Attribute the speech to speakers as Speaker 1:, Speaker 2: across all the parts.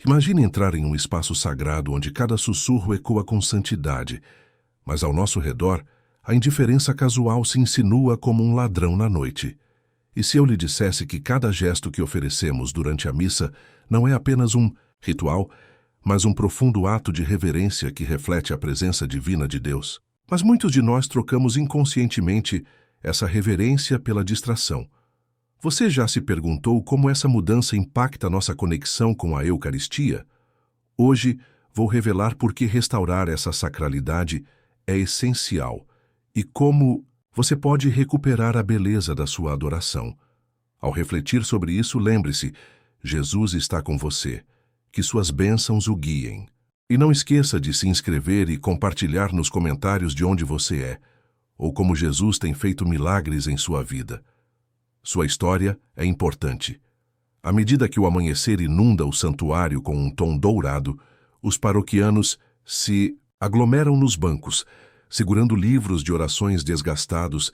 Speaker 1: Imagine entrar em um espaço sagrado onde cada sussurro ecoa com santidade, mas ao nosso redor, a indiferença casual se insinua como um ladrão na noite. E se eu lhe dissesse que cada gesto que oferecemos durante a missa não é apenas um ritual, mas um profundo ato de reverência que reflete a presença divina de Deus? Mas muitos de nós trocamos inconscientemente essa reverência pela distração. Você já se perguntou como essa mudança impacta nossa conexão com a Eucaristia? Hoje, vou revelar por que restaurar essa sacralidade é essencial e como você pode recuperar a beleza da sua adoração. Ao refletir sobre isso, lembre-se, Jesus está com você. Que suas bênçãos o guiem. E não esqueça de se inscrever e compartilhar nos comentários de onde você é, ou como Jesus tem feito milagres em sua vida. Sua história é importante. À medida que o amanhecer inunda o santuário com um tom dourado, os paroquianos se aglomeram nos bancos, segurando livros de orações desgastados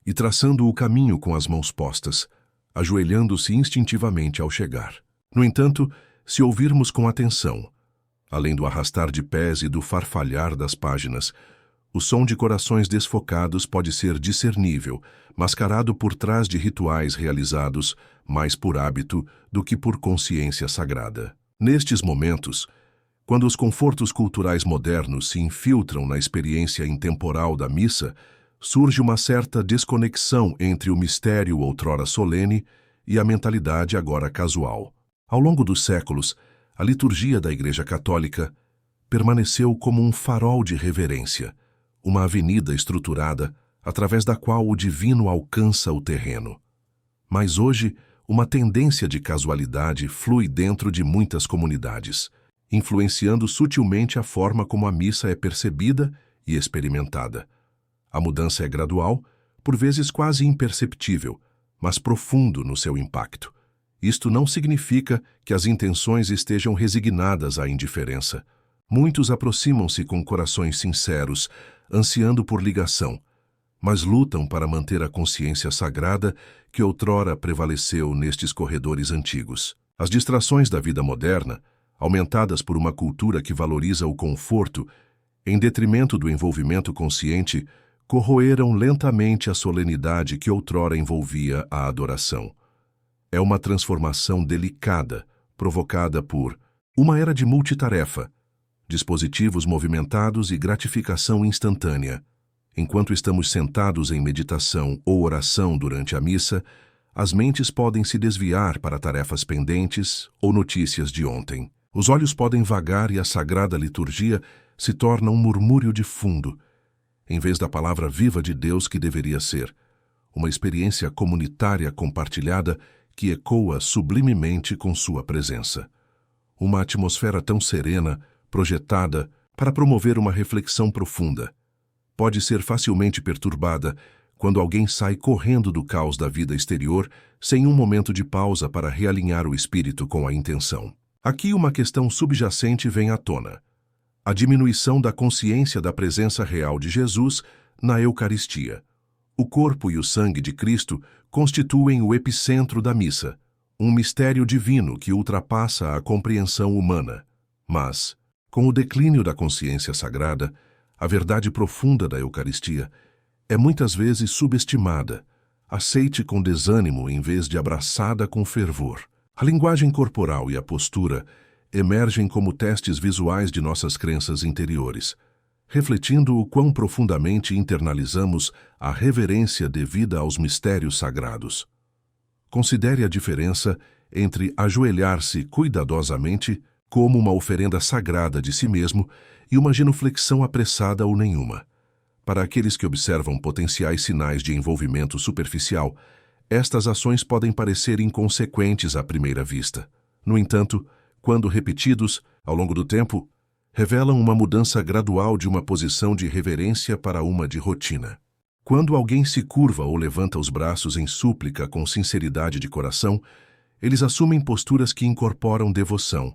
Speaker 1: e traçando o caminho com as mãos postas, ajoelhando-se instintivamente ao chegar. No entanto, se ouvirmos com atenção, além do arrastar de pés e do farfalhar das páginas, o som de corações desfocados pode ser discernível, mascarado por trás de rituais realizados mais por hábito do que por consciência sagrada. Nestes momentos, quando os confortos culturais modernos se infiltram na experiência intemporal da missa, surge uma certa desconexão entre o mistério outrora solene e a mentalidade agora casual. Ao longo dos séculos, a liturgia da Igreja Católica permaneceu como um farol de reverência, uma avenida estruturada através da qual o divino alcança o terreno. Mas hoje, uma tendência de casualidade flui dentro de muitas comunidades, influenciando sutilmente a forma como a missa é percebida e experimentada. A mudança é gradual, por vezes quase imperceptível, mas profundo no seu impacto. Isto não significa que as intenções estejam resignadas à indiferença. Muitos aproximam-se com corações sinceros, ansiando por ligação, mas lutam para manter a consciência sagrada que outrora prevaleceu nestes corredores antigos. As distrações da vida moderna, aumentadas por uma cultura que valoriza o conforto, em detrimento do envolvimento consciente, corroeram lentamente a solenidade que outrora envolvia a adoração. É uma transformação delicada, provocada por uma era de multitarefa, dispositivos movimentados e gratificação instantânea. Enquanto estamos sentados em meditação ou oração durante a missa, as mentes podem se desviar para tarefas pendentes ou notícias de ontem. Os olhos podem vagar e a sagrada liturgia se torna um murmúrio de fundo, em vez da palavra viva de Deus que deveria ser, uma experiência comunitária compartilhada que ecoa sublimemente com sua presença. Uma atmosfera tão serena, projetada para promover uma reflexão profunda, pode ser facilmente perturbada quando alguém sai correndo do caos da vida exterior sem um momento de pausa para realinhar o espírito com a intenção. Aqui uma questão subjacente vem à tona: a diminuição da consciência da presença real de Jesus na Eucaristia. O corpo e o sangue de Cristo constituem o epicentro da missa, um mistério divino que ultrapassa a compreensão humana. Mas, com o declínio da consciência sagrada, a verdade profunda da Eucaristia é muitas vezes subestimada, aceite com desânimo em vez de abraçada com fervor. A linguagem corporal e a postura emergem como testes visuais de nossas crenças interiores, refletindo o quão profundamente internalizamos a reverência devida aos mistérios sagrados. Considere a diferença entre ajoelhar-se cuidadosamente como uma oferenda sagrada de si mesmo e uma genuflexão apressada ou nenhuma. Para aqueles que observam potenciais sinais de envolvimento superficial, estas ações podem parecer inconsequentes à primeira vista. No entanto, quando repetidos, ao longo do tempo, revelam uma mudança gradual de uma posição de reverência para uma de rotina. Quando alguém se curva ou levanta os braços em súplica com sinceridade de coração, eles assumem posturas que incorporam devoção,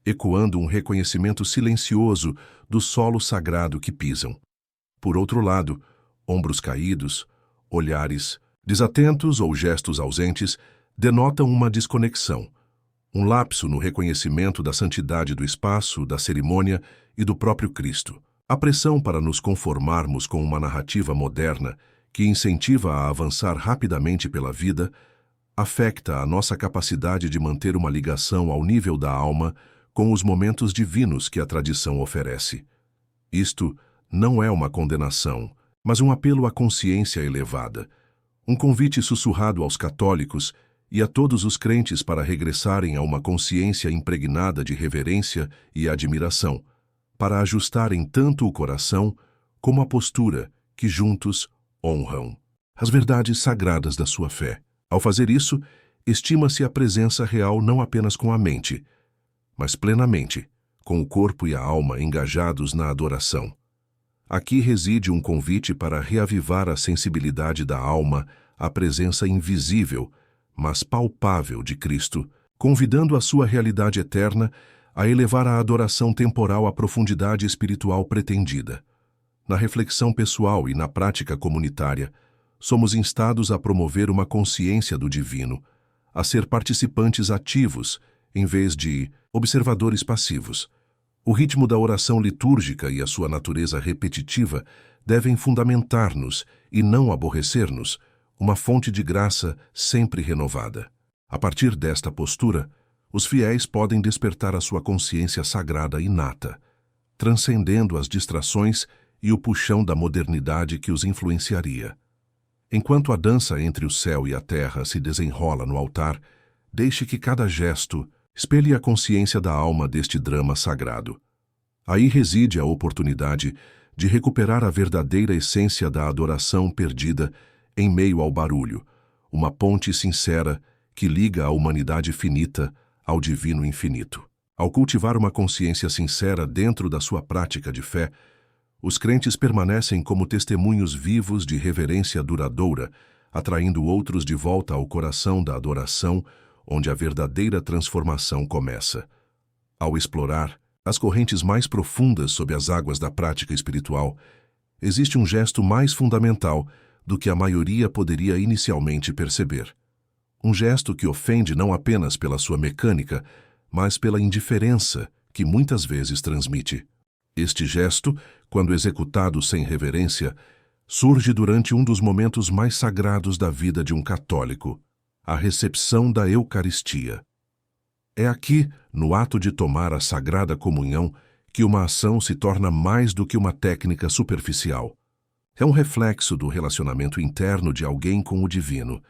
Speaker 1: ecoando um reconhecimento silencioso do solo sagrado que pisam. Por outro lado, ombros caídos, olhares desatentos ou gestos ausentes denotam uma desconexão, um lapso no reconhecimento da santidade do espaço, da cerimônia e do próprio Cristo. A pressão para nos conformarmos com uma narrativa moderna que incentiva a avançar rapidamente pela vida afeta a nossa capacidade de manter uma ligação ao nível da alma com os momentos divinos que a tradição oferece. Isto não é uma condenação, mas um apelo à consciência elevada, um convite sussurrado aos católicos e a todos os crentes para regressarem a uma consciência impregnada de reverência e admiração, para ajustarem tanto o coração como a postura que juntos honram as verdades sagradas da sua fé. Ao fazer isso, estima-se a presença real não apenas com a mente, mas plenamente, com o corpo e a alma engajados na adoração. Aqui reside um convite para reavivar a sensibilidade da alma à presença invisível, mas palpável de Cristo, convidando a sua realidade eterna a elevar a adoração temporal à profundidade espiritual pretendida. Na reflexão pessoal e na prática comunitária, somos instados a promover uma consciência do divino, a ser participantes ativos, em vez de observadores passivos. O ritmo da oração litúrgica e a sua natureza repetitiva devem fundamentar-nos e não aborrecer-nos, uma fonte de graça sempre renovada. A partir desta postura, os fiéis podem despertar a sua consciência sagrada inata, transcendendo as distrações e o puxão da modernidade que os influenciaria. Enquanto a dança entre o céu e a terra se desenrola no altar, deixe que cada gesto espelhe a consciência da alma deste drama sagrado. Aí reside a oportunidade de recuperar a verdadeira essência da adoração perdida em meio ao barulho, uma ponte sincera que liga a humanidade finita ao divino infinito. Ao cultivar uma consciência sincera dentro da sua prática de fé, os crentes permanecem como testemunhos vivos de reverência duradoura, atraindo outros de volta ao coração da adoração, onde a verdadeira transformação começa. Ao explorar as correntes mais profundas sob as águas da prática espiritual, existe um gesto mais fundamental do que a maioria poderia inicialmente perceber. Um gesto que ofende não apenas pela sua mecânica, mas pela indiferença que muitas vezes transmite. Este gesto, quando executado sem reverência, surge durante um dos momentos mais sagrados da vida de um católico, a recepção da Eucaristia. É aqui, no ato de tomar a Sagrada Comunhão, que uma ação se torna mais do que uma técnica superficial. É um reflexo do relacionamento interno de alguém com o divino.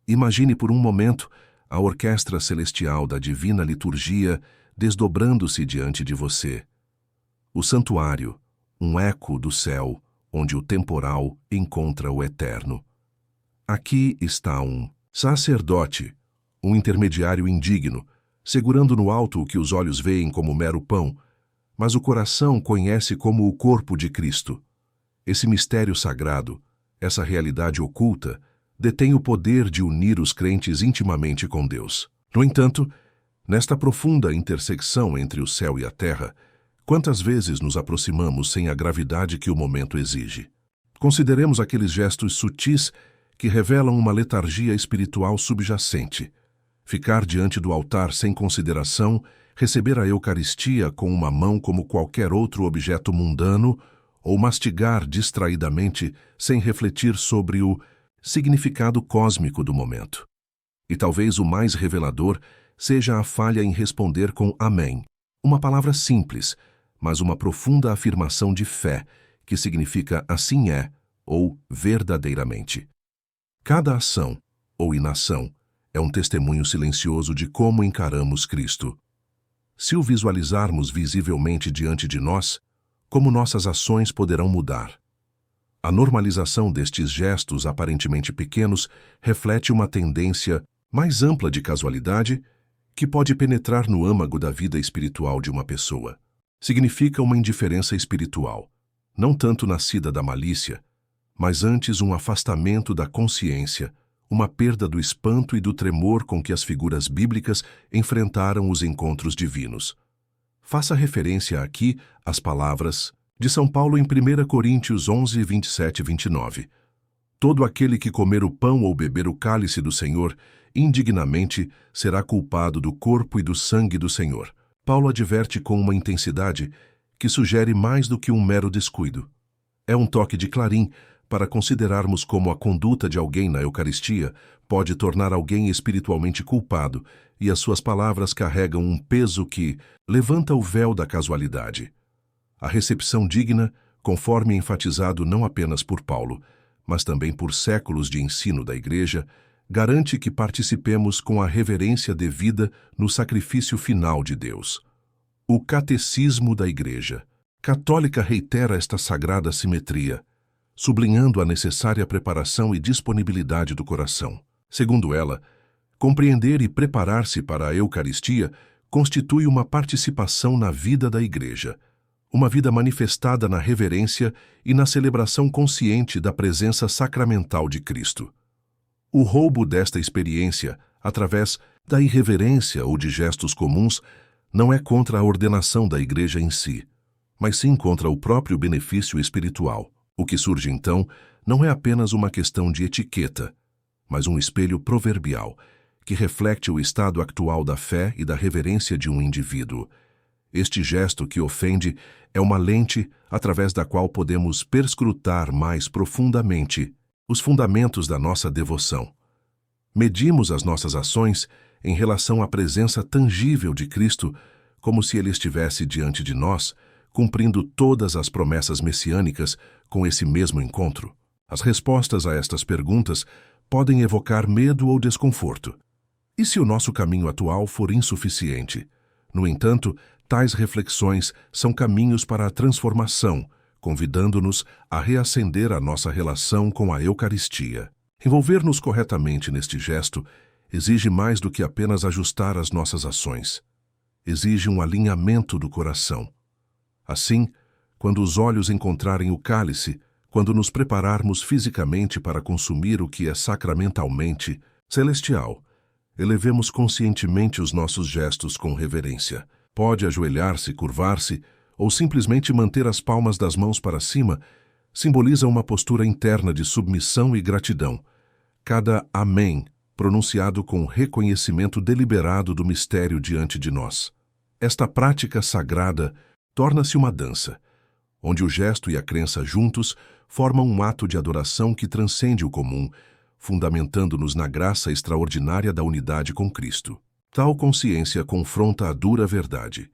Speaker 1: Imagine por um momento a orquestra celestial da divina liturgia desdobrando-se diante de você. O santuário, um eco do céu, onde o temporal encontra o eterno. Aqui está um sacerdote, um intermediário indigno, segurando no alto o que os olhos veem como mero pão, mas o coração conhece como o corpo de Cristo. Esse mistério sagrado, essa realidade oculta, detém o poder de unir os crentes intimamente com Deus. No entanto, nesta profunda intersecção entre o céu e a terra, quantas vezes nos aproximamos sem a gravidade que o momento exige? Consideremos aqueles gestos sutis que revelam uma letargia espiritual subjacente. Ficar diante do altar sem consideração, receber a Eucaristia com uma mão como qualquer outro objeto mundano, ou mastigar distraidamente sem refletir sobre o significado cósmico do momento. E talvez o mais revelador seja a falha em responder com Amém, uma palavra simples, mas uma profunda afirmação de fé, que significa assim é, ou verdadeiramente. Cada ação, ou inação, é um testemunho silencioso de como encaramos Cristo. Se o visualizarmos visivelmente diante de nós, como nossas ações poderão mudar? A normalização destes gestos aparentemente pequenos reflete uma tendência mais ampla de casualidade que pode penetrar no âmago da vida espiritual de uma pessoa. Significa uma indiferença espiritual, não tanto nascida da malícia, mas antes um afastamento da consciência, uma perda do espanto e do tremor com que as figuras bíblicas enfrentaram os encontros divinos. Faça referência aqui às palavras de São Paulo em 1 Coríntios 11, 27 e 29. Todo aquele que comer o pão ou beber o cálice do Senhor indignamente será culpado do corpo e do sangue do Senhor. Paulo adverte com uma intensidade que sugere mais do que um mero descuido. É um toque de clarim para considerarmos como a conduta de alguém na Eucaristia pode tornar alguém espiritualmente culpado, e as suas palavras carregam um peso que levanta o véu da casualidade. A recepção digna, conforme enfatizado não apenas por Paulo, mas também por séculos de ensino da Igreja, garante que participemos com a reverência devida no sacrifício final de Deus. O Catecismo da Igreja Católica reitera esta sagrada simetria, sublinhando a necessária preparação e disponibilidade do coração. Segundo ela, compreender e preparar-se para a Eucaristia constitui uma participação na vida da Igreja, uma vida manifestada na reverência e na celebração consciente da presença sacramental de Cristo. O roubo desta experiência, através da irreverência ou de gestos comuns, não é contra a ordenação da Igreja em si, mas sim contra o próprio benefício espiritual. O que surge então não é apenas uma questão de etiqueta, mas um espelho proverbial que reflete o estado atual da fé e da reverência de um indivíduo. Este gesto que ofende é uma lente através da qual podemos perscrutar mais profundamente os fundamentos da nossa devoção. Medimos as nossas ações em relação à presença tangível de Cristo, como se Ele estivesse diante de nós, cumprindo todas as promessas messiânicas com esse mesmo encontro. As respostas a estas perguntas podem evocar medo ou desconforto. E se o nosso caminho atual for insuficiente? No entanto, tais reflexões são caminhos para a transformação, convidando-nos a reacender a nossa relação com a Eucaristia. Envolver-nos corretamente neste gesto exige mais do que apenas ajustar as nossas ações. Exige um alinhamento do coração. Assim, quando os olhos encontrarem o cálice, quando nos prepararmos fisicamente para consumir o que é sacramentalmente celestial, elevemos conscientemente os nossos gestos com reverência. Pode ajoelhar-se, curvar-se, ou simplesmente manter as palmas das mãos para cima, simboliza uma postura interna de submissão e gratidão. Cada amém, pronunciado com reconhecimento deliberado do mistério diante de nós. Esta prática sagrada torna-se uma dança, onde o gesto e a crença juntos formam um ato de adoração que transcende o comum, fundamentando-nos na graça extraordinária da unidade com Cristo. Tal consciência confronta a dura verdade,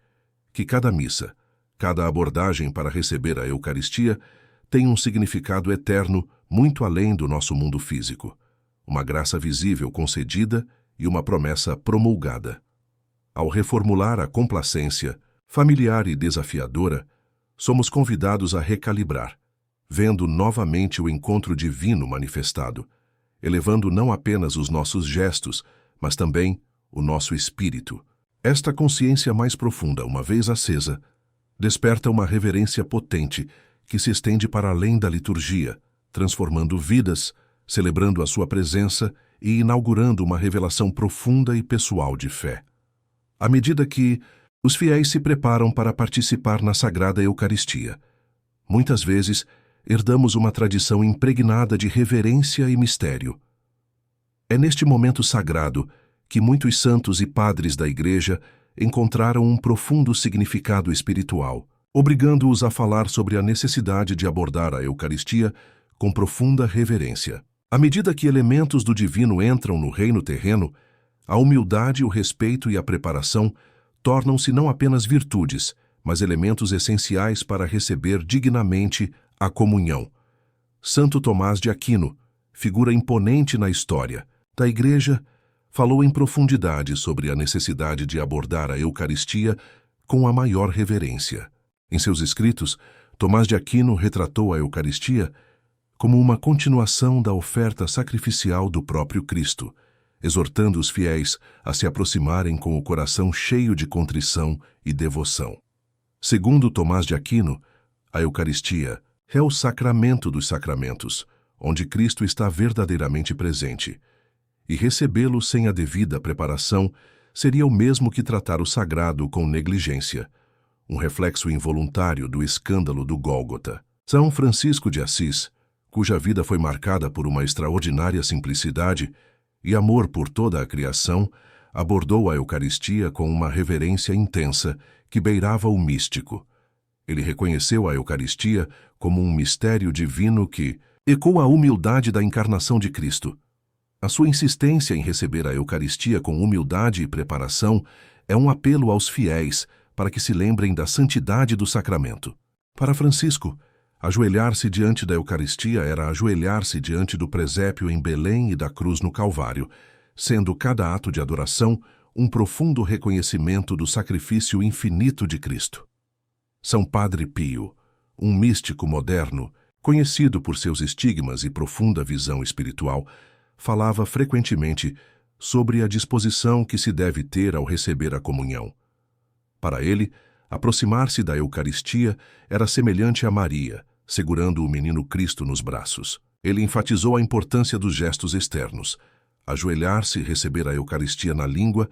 Speaker 1: que cada missa, cada abordagem para receber a Eucaristia tem um significado eterno muito além do nosso mundo físico, uma graça visível concedida e uma promessa promulgada. Ao reformular a complacência, familiar e desafiadora, somos convidados a recalibrar, vendo novamente o encontro divino manifestado, elevando não apenas os nossos gestos, mas também o nosso espírito. Esta consciência mais profunda, uma vez acesa, desperta uma reverência potente que se estende para além da liturgia, transformando vidas, celebrando a sua presença e inaugurando uma revelação profunda e pessoal de fé. À medida que os fiéis se preparam para participar na Sagrada Eucaristia, muitas vezes herdamos uma tradição impregnada de reverência e mistério. É neste momento sagrado que muitos santos e padres da Igreja encontraram um profundo significado espiritual, obrigando-os a falar sobre a necessidade de abordar a Eucaristia com profunda reverência. À medida que elementos do divino entram no reino terreno, a humildade, o respeito e a preparação tornam-se não apenas virtudes, mas elementos essenciais para receber dignamente a comunhão. Santo Tomás de Aquino, figura imponente na história da Igreja, falou em profundidade sobre a necessidade de abordar a Eucaristia com a maior reverência. Em seus escritos, Tomás de Aquino retratou a Eucaristia como uma continuação da oferta sacrificial do próprio Cristo, exortando os fiéis a se aproximarem com o coração cheio de contrição e devoção. Segundo Tomás de Aquino, a Eucaristia é o sacramento dos sacramentos, onde Cristo está verdadeiramente presente, e recebê-lo sem a devida preparação seria o mesmo que tratar o sagrado com negligência, um reflexo involuntário do escândalo do Gólgota. São Francisco de Assis, cuja vida foi marcada por uma extraordinária simplicidade e amor por toda a criação, abordou a Eucaristia com uma reverência intensa que beirava o místico. Ele reconheceu a Eucaristia como um mistério divino que ecoa a humildade da encarnação de Cristo. A sua insistência em receber a Eucaristia com humildade e preparação é um apelo aos fiéis para que se lembrem da santidade do sacramento. Para Francisco, ajoelhar-se diante da Eucaristia era ajoelhar-se diante do presépio em Belém e da cruz no Calvário, sendo cada ato de adoração um profundo reconhecimento do sacrifício infinito de Cristo. São Padre Pio, um místico moderno, conhecido por seus estigmas e profunda visão espiritual, falava frequentemente sobre a disposição que se deve ter ao receber a comunhão. Para ele, aproximar-se da Eucaristia era semelhante a Maria, segurando o menino Cristo nos braços. Ele enfatizou a importância dos gestos externos, ajoelhar-se, receber a Eucaristia na língua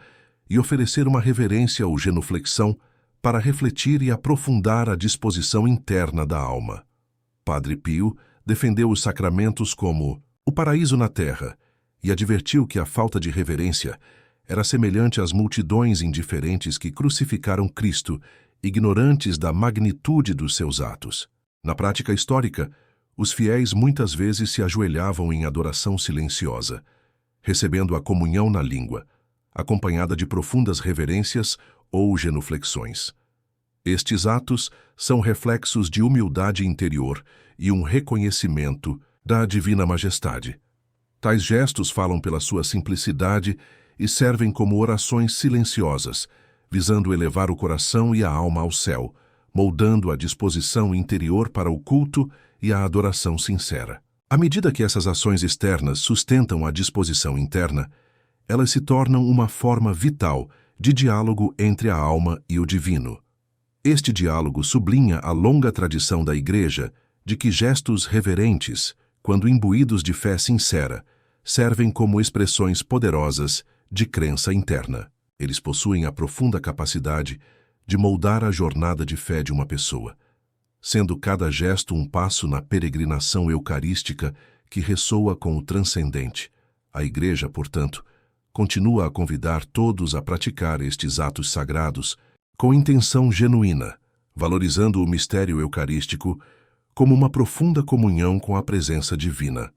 Speaker 1: e oferecer uma reverência ou genuflexão para refletir e aprofundar a disposição interna da alma. Padre Pio defendeu os sacramentos como o paraíso na terra e advertiu que a falta de reverência era semelhante às multidões indiferentes que crucificaram Cristo, ignorantes da magnitude dos seus atos. Na prática histórica, os fiéis muitas vezes se ajoelhavam em adoração silenciosa, recebendo a comunhão na língua, acompanhada de profundas reverências ou genuflexões. Estes atos são reflexos de humildade interior e um reconhecimento da divina majestade. Tais gestos falam pela sua simplicidade e servem como orações silenciosas, visando elevar o coração e a alma ao céu, moldando a disposição interior para o culto e a adoração sincera. À medida que essas ações externas sustentam a disposição interna, elas se tornam uma forma vital de diálogo entre a alma e o divino. Este diálogo sublinha a longa tradição da Igreja de que gestos reverentes, quando imbuídos de fé sincera, servem como expressões poderosas de crença interna. Eles possuem a profunda capacidade de moldar a jornada de fé de uma pessoa, sendo cada gesto um passo na peregrinação eucarística que ressoa com o transcendente. A Igreja, portanto, continua a convidar todos a praticar estes atos sagrados com intenção genuína, valorizando o mistério eucarístico como uma profunda comunhão com a presença divina.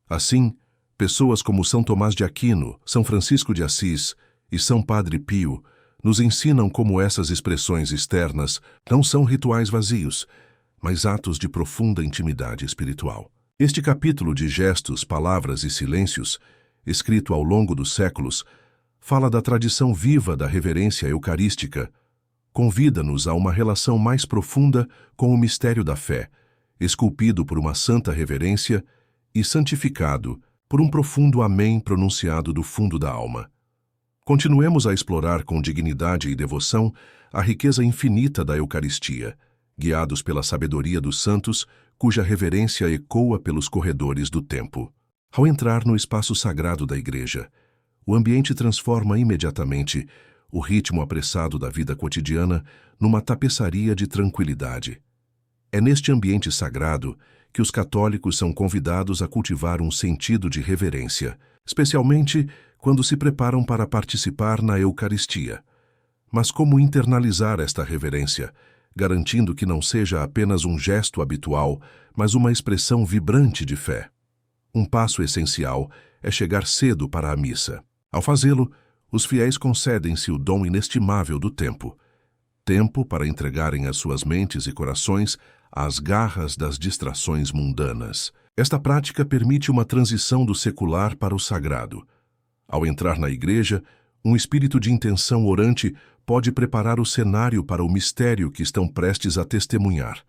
Speaker 1: Assim, pessoas como São Tomás de Aquino, São Francisco de Assis e São Padre Pio nos ensinam como essas expressões externas não são rituais vazios, mas atos de profunda intimidade espiritual. Este capítulo de gestos, palavras e silêncios, escrito ao longo dos séculos, fala da tradição viva da reverência eucarística, convida-nos a uma relação mais profunda com o mistério da fé, esculpido por uma santa reverência e santificado por um profundo amém pronunciado do fundo da alma. Continuemos a explorar com dignidade e devoção a riqueza infinita da Eucaristia, guiados pela sabedoria dos santos, cuja reverência ecoa pelos corredores do tempo. Ao entrar no espaço sagrado da Igreja, o ambiente transforma imediatamente o ritmo apressado da vida cotidiana numa tapeçaria de tranquilidade. É neste ambiente sagrado que os católicos são convidados a cultivar um sentido de reverência, especialmente quando se preparam para participar na Eucaristia. Mas como internalizar esta reverência, garantindo que não seja apenas um gesto habitual, mas uma expressão vibrante de fé? Um passo essencial é chegar cedo para a missa. Ao fazê-lo, os fiéis concedem-se o dom inestimável do tempo. Tempo para entregarem as suas mentes e corações às garras das distrações mundanas. Esta prática permite uma transição do secular para o sagrado. Ao entrar na Igreja, um espírito de intenção orante pode preparar o cenário para o mistério que estão prestes a testemunhar.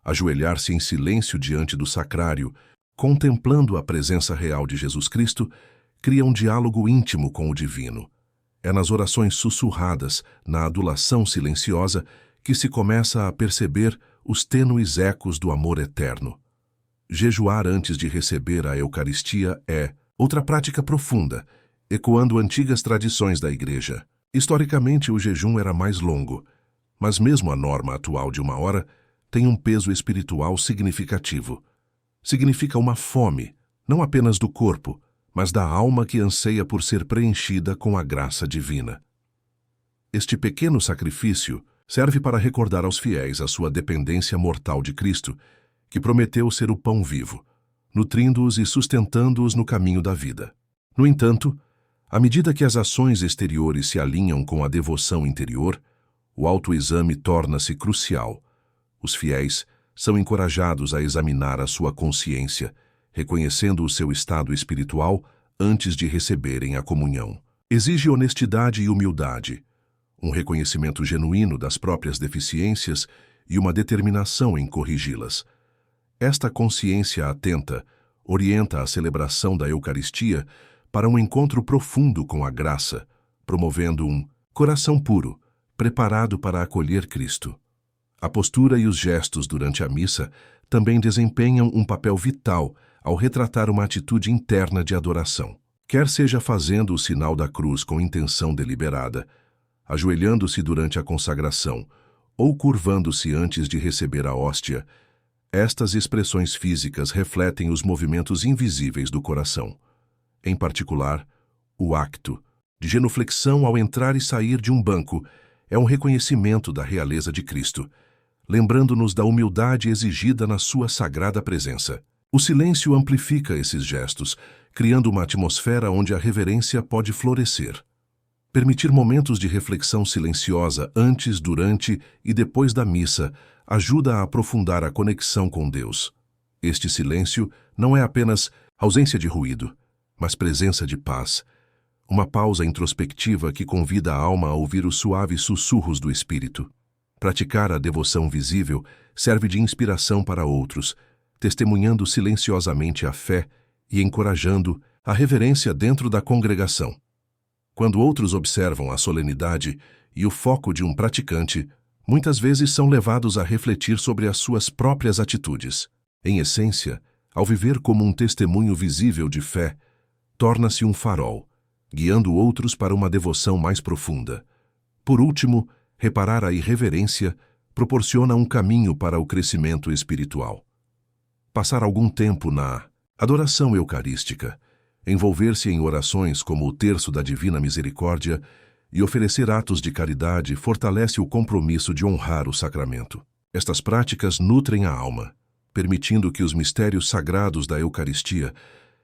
Speaker 1: Ajoelhar-se em silêncio diante do sacrário, contemplando a presença real de Jesus Cristo, cria um diálogo íntimo com o divino. É nas orações sussurradas, na adulação silenciosa, que se começa a perceber os tênues ecos do amor eterno. Jejuar antes de receber a Eucaristia é outra prática profunda, ecoando antigas tradições da Igreja. Historicamente, o jejum era mais longo, mas mesmo a norma atual de 1 hora tem um peso espiritual significativo. significa uma fome, não apenas do corpo, mas da alma que anseia por ser preenchida com a graça divina. Este pequeno sacrifício serve para recordar aos fiéis a sua dependência mortal de Cristo, que prometeu ser o pão vivo, nutrindo-os e sustentando-os no caminho da vida. No entanto, à medida que as ações exteriores se alinham com a devoção interior, o autoexame torna-se crucial. Os fiéis são encorajados a examinar a sua consciência, reconhecendo o seu estado espiritual antes de receberem a comunhão. Exige honestidade e humildade, um reconhecimento genuíno das próprias deficiências e uma determinação em corrigi-las. Esta consciência atenta orienta a celebração da Eucaristia para um encontro profundo com a graça, promovendo um coração puro, preparado para acolher Cristo. A postura e os gestos durante a missa também desempenham um papel vital ao retratar uma atitude interna de adoração. Quer seja fazendo o sinal da cruz com intenção deliberada, ajoelhando-se durante a consagração ou curvando-se antes de receber a hóstia, estas expressões físicas refletem os movimentos invisíveis do coração. Em particular, o acto de genuflexão ao entrar e sair de um banco é um reconhecimento da realeza de Cristo, lembrando-nos da humildade exigida na sua sagrada presença. O silêncio amplifica esses gestos, criando uma atmosfera onde a reverência pode florescer. Permitir momentos de reflexão silenciosa antes, durante e depois da missa ajuda a aprofundar a conexão com Deus. Este silêncio não é apenas ausência de ruído, mas presença de paz, uma pausa introspectiva que convida a alma a ouvir os suaves sussurros do Espírito. Praticar a devoção visível serve de inspiração para outros, testemunhando silenciosamente a fé e encorajando a reverência dentro da congregação. Quando outros observam a solenidade e o foco de um praticante, muitas vezes são levados a refletir sobre as suas próprias atitudes. Em essência, ao viver como um testemunho visível de fé, torna-se um farol, guiando outros para uma devoção mais profunda. Por último, reparar a irreverência proporciona um caminho para o crescimento espiritual. Passar algum tempo na adoração eucarística, envolver-se em orações como o Terço da Divina Misericórdia e oferecer atos de caridade fortalece o compromisso de honrar o sacramento. Estas práticas nutrem a alma, permitindo que os mistérios sagrados da Eucaristia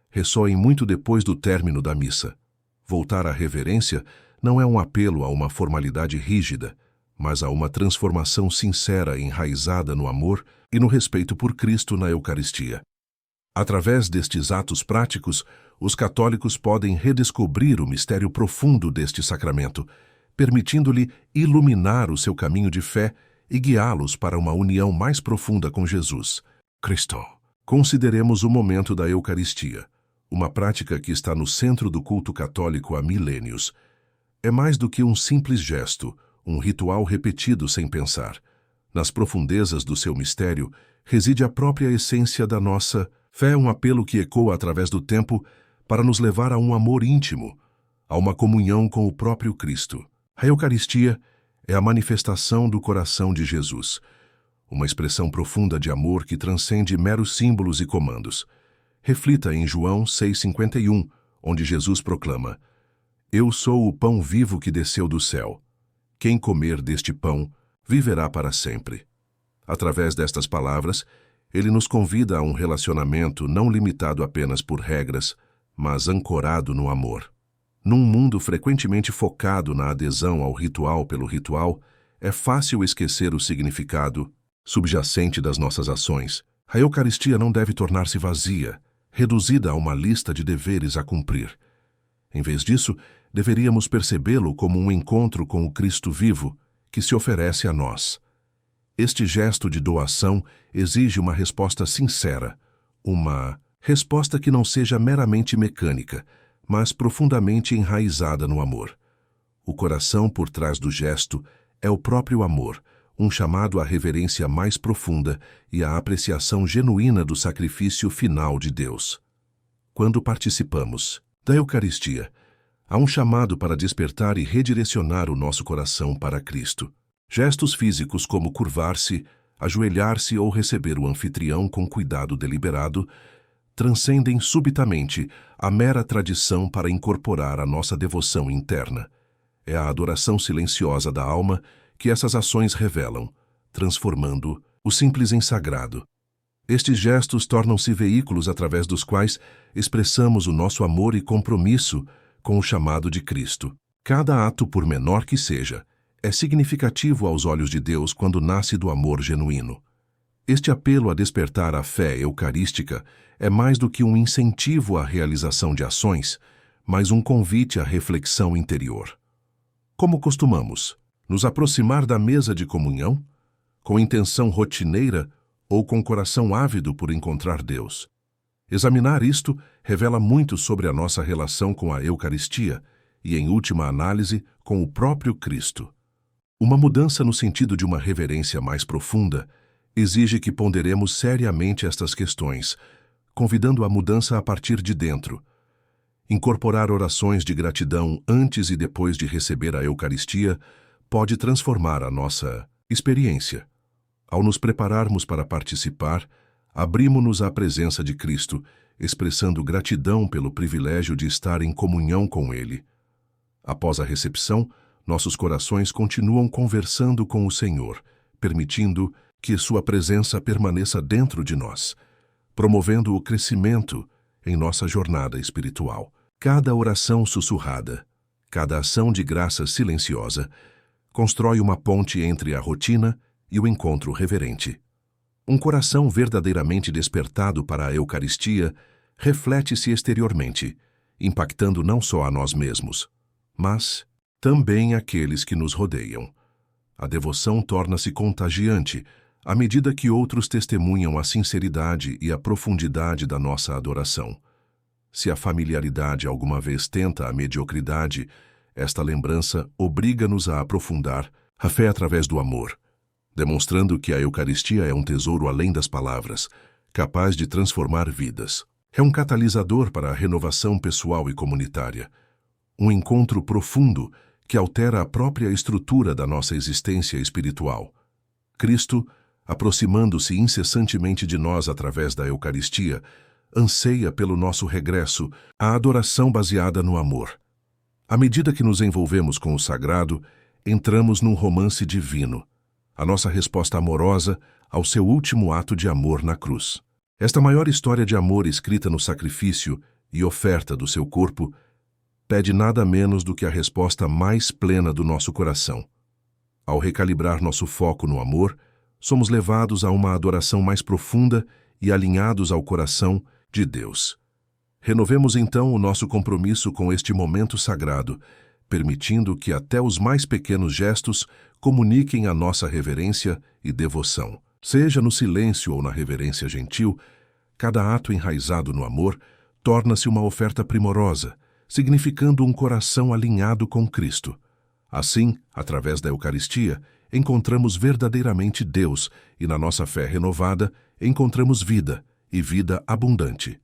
Speaker 1: ressoem muito depois do término da missa. Voltar à reverência não é um apelo a uma formalidade rígida, mas a uma transformação sincera enraizada no amor e no respeito por Cristo na Eucaristia. Através destes atos práticos, os católicos podem redescobrir o mistério profundo deste sacramento, permitindo-lhe iluminar o seu caminho de fé e guiá-los para uma união mais profunda com Jesus, Cristo. Consideremos o momento da Eucaristia, uma prática que está no centro do culto católico há milênios. É mais do que um simples gesto, um ritual repetido sem pensar. Nas profundezas do seu mistério reside a própria essência da nossa fé, um apelo que ecoa através do tempo para nos levar a um amor íntimo, a uma comunhão com o próprio Cristo. A Eucaristia é a manifestação do coração de Jesus, uma expressão profunda de amor que transcende meros símbolos e comandos. Reflita em João 6,51, onde Jesus proclama: Eu sou o pão vivo que desceu do céu. Quem comer deste pão viverá para sempre. Através destas palavras, ele nos convida a um relacionamento não limitado apenas por regras, mas ancorado no amor. Num mundo frequentemente focado na adesão ao ritual pelo ritual, é fácil esquecer o significado subjacente das nossas ações. A Eucaristia não deve tornar-se vazia, reduzida a uma lista de deveres a cumprir. Em vez disso, deveríamos percebê-lo como um encontro com o Cristo vivo que se oferece a nós. Este gesto de doação exige uma resposta sincera, uma resposta que não seja meramente mecânica, mas profundamente enraizada no amor. O coração por trás do gesto é o próprio amor, um chamado à reverência mais profunda e à apreciação genuína do sacrifício final de Deus. Quando participamos da Eucaristia, há um chamado para despertar e redirecionar o nosso coração para Cristo. Gestos físicos como curvar-se, ajoelhar-se ou receber o anfitrião com cuidado deliberado, transcendem subitamente a mera tradição para incorporar a nossa devoção interna. É a adoração silenciosa da alma que essas ações revelam, transformando o simples em sagrado. Estes gestos tornam-se veículos através dos quais expressamos o nosso amor e compromisso com o chamado de Cristo. Cada ato, por menor que seja, é significativo aos olhos de Deus quando nasce do amor genuíno. Este apelo a despertar a fé eucarística é mais do que um incentivo à realização de ações, mas um convite à reflexão interior. Como costumamos nos aproximar da mesa de comunhão? Com intenção rotineira ou com coração ávido por encontrar Deus? Examinar isto revela muito sobre a nossa relação com a Eucaristia e, em última análise, com o próprio Cristo. Uma mudança no sentido de uma reverência mais profunda exige que ponderemos seriamente estas questões, convidando a mudança a partir de dentro. Incorporar orações de gratidão antes e depois de receber a Eucaristia pode transformar a nossa experiência. Ao nos prepararmos para participar, abrimos-nos à presença de Cristo, expressando gratidão pelo privilégio de estar em comunhão com Ele. Após a recepção, nossos corações continuam conversando com o Senhor, permitindo que Sua presença permaneça dentro de nós, promovendo o crescimento em nossa jornada espiritual. Cada oração sussurrada, cada ação de graça silenciosa, constrói uma ponte entre a rotina e o encontro reverente. Um coração verdadeiramente despertado para a Eucaristia reflete-se exteriormente, impactando não só a nós mesmos, mas também aqueles que nos rodeiam. A devoção torna-se contagiante à medida que outros testemunham a sinceridade e a profundidade da nossa adoração. Se a familiaridade alguma vez tenta a mediocridade, esta lembrança obriga-nos a aprofundar a fé através do amor, demonstrando que a Eucaristia é um tesouro além das palavras, capaz de transformar vidas. É um catalisador para a renovação pessoal e comunitária, um encontro profundo que altera a própria estrutura da nossa existência espiritual. Cristo, aproximando-se incessantemente de nós através da Eucaristia, anseia pelo nosso regresso à adoração baseada no amor. À medida que nos envolvemos com o sagrado, entramos num romance divino, a nossa resposta amorosa ao seu último ato de amor na cruz. Esta maior história de amor escrita no sacrifício e oferta do seu corpo pede nada menos do que a resposta mais plena do nosso coração. Ao recalibrar nosso foco no amor, somos levados a uma adoração mais profunda e alinhados ao coração de Deus. Renovemos então o nosso compromisso com este momento sagrado, permitindo que até os mais pequenos gestos comuniquem a nossa reverência e devoção. Seja no silêncio ou na reverência gentil, cada ato enraizado no amor torna-se uma oferta primorosa, significando um coração alinhado com Cristo. Assim, através da Eucaristia, encontramos verdadeiramente Deus e, na nossa fé renovada, encontramos vida e vida abundante.